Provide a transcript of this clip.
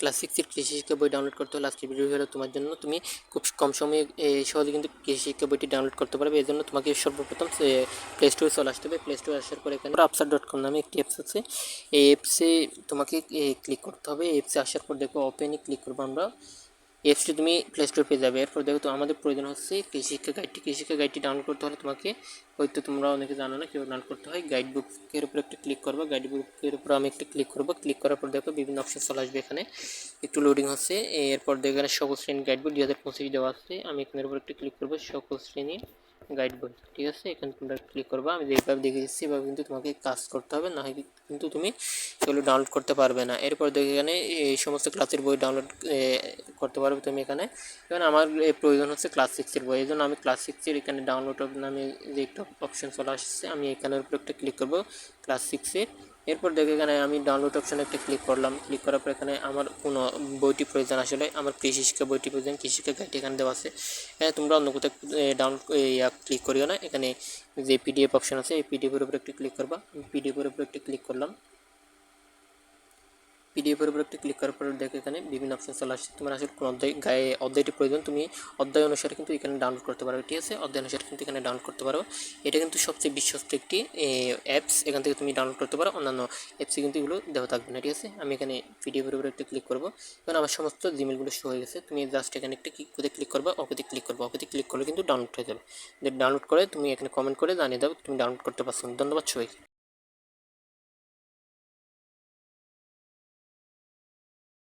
Class 6 এর কৃষি শিক্ষা বই ডাউনলোড করতে হলে আজকের ভিডিও হলো তোমার জন্য। তুমি খুব কম সময়ে সহজে কিন্তু কৃষি শিক্ষা বইটি ডাউনলোড করতে পারবে। এর জন্য তোমাকে সর্বপ্রথম প্লে স্টোরে চলে আসতে হবে। প্লে স্টোরে আসার পরে এখানে আপসার.com নামে একটি অ্যাপস আছে। এই অ্যাপসে তোমাকে ক্লিক করতে হবে। এই অ্যাপসে আসার পর দেখো ওপেনে ক্লিক করবো আমরা। অ্যাপসটি তুমি প্লে স্টোর পেয়ে যাবে। এরপর দেখো তো আমাদের প্রয়োজন হচ্ছে কৃষি শিক্ষা গাইডটি। কৃষি শিক্ষা গাইডটি ডাউনলোড করতে হলে তোমাকে, হয়তো তোমরা অনেকে জানো না কীভাবে ডাউনলোড করতে হয়। গাইড বুকের উপর একটা ক্লিক করবো। গাইড বুকের উপর আমি একটা ক্লিক করবো। ক্লিক করার পর দেখো বিভিন্ন অপশন চলে আসবে। এখানে একটু লোডিং হচ্ছে। এরপর দেখো এখানে সকল শ্রেণীর গাইড বই 2025 দেওয়া আছে। আমি এখানের উপর একটা ক্লিক করবো, সকল শ্রেণীর গাইড বই, ঠিক আছে। এখানে তোমরা ক্লিক করবা। আমি যেভাবে দেখে দিচ্ছি এভাবে কিন্তু তোমাকে কাজ করতে হবে, না হয় কিন্তু তুমি সেগুলো ডাউনলোড করতে পারবে না। এরপর দেখো এখানে এই সমস্ত ক্লাসের বই ডাউনলোড করতে পারবে তুমি। এখানে আমার প্রয়োজন হচ্ছে ক্লাস 6-এর বই, এই জন্য আমি ক্লাস 6-এর এখানে ডাউনলোড নামে যে একটা অপশন চলে আসছে, আমি এখানের উপর একটা ক্লিক করবো ক্লাস 6-এর। এরপর দেখো এখানে আমি ডাউনলোড অপশানে একটা ক্লিক করলাম। ক্লিক করার পর এখানে আমার কোনো বইটি প্রয়োজন, আসলে আমার কৃষি শিক্ষা বইটি প্রয়োজন। কৃষি শিক্ষা গাইড এখানে দেওয়া আছে। এখানে তোমরা অন্য কোথাও ডাউনলোড ক্লিক করিও না। এখানে যে পিডিএফ অপশান আছে এই পিডিএফের উপর একটা ক্লিক করবা। পিডিএফের উপর একটা ক্লিক করলাম। পিডিএফের উপর একটা ক্লিক করার পর দেখো এখানে বিভিন্ন অপশন চলে আসছে। তোমার আসলে কোন অধ্যায়টি প্রয়োজন তুমি অধ্যায় অনুসারে কিন্তু এখানে ডাউনলোড করতে পারো, ঠিক আছে। অধ্যায় অনুসারে কিন্তু এখানে ডাউনলোড করতে পারো। এটা কিন্তু সবচেয়ে বিশ্বস্ত একটি অ্যাপস। এখান থেকে তুমি ডাউনলোড করতে পারো, অন্যান্য অ্যাপসে কিন্তু এগুলো দেওয়া থাকবে না, ঠিক আছে। আমি এখানে পিডিএফের উপর একটা ক্লিক করবো। এখন আমার সমস্ত জিমেলগুলো শো হয়ে গেছে। তুমি জাস্ট এখানে একটা ক্লিক করবা, ওকেতে ক্লিক করবা। ওকেতে ক্লিক করলে কিন্তু ডাউনলোড হয়ে যাবে। ডাউনলোড করে তুমি এখানে কমেন্ট করে জানিয়ে দাও তুমি ডাউনলোড করতে পারছো। ধন্যবাদ সবাইকে।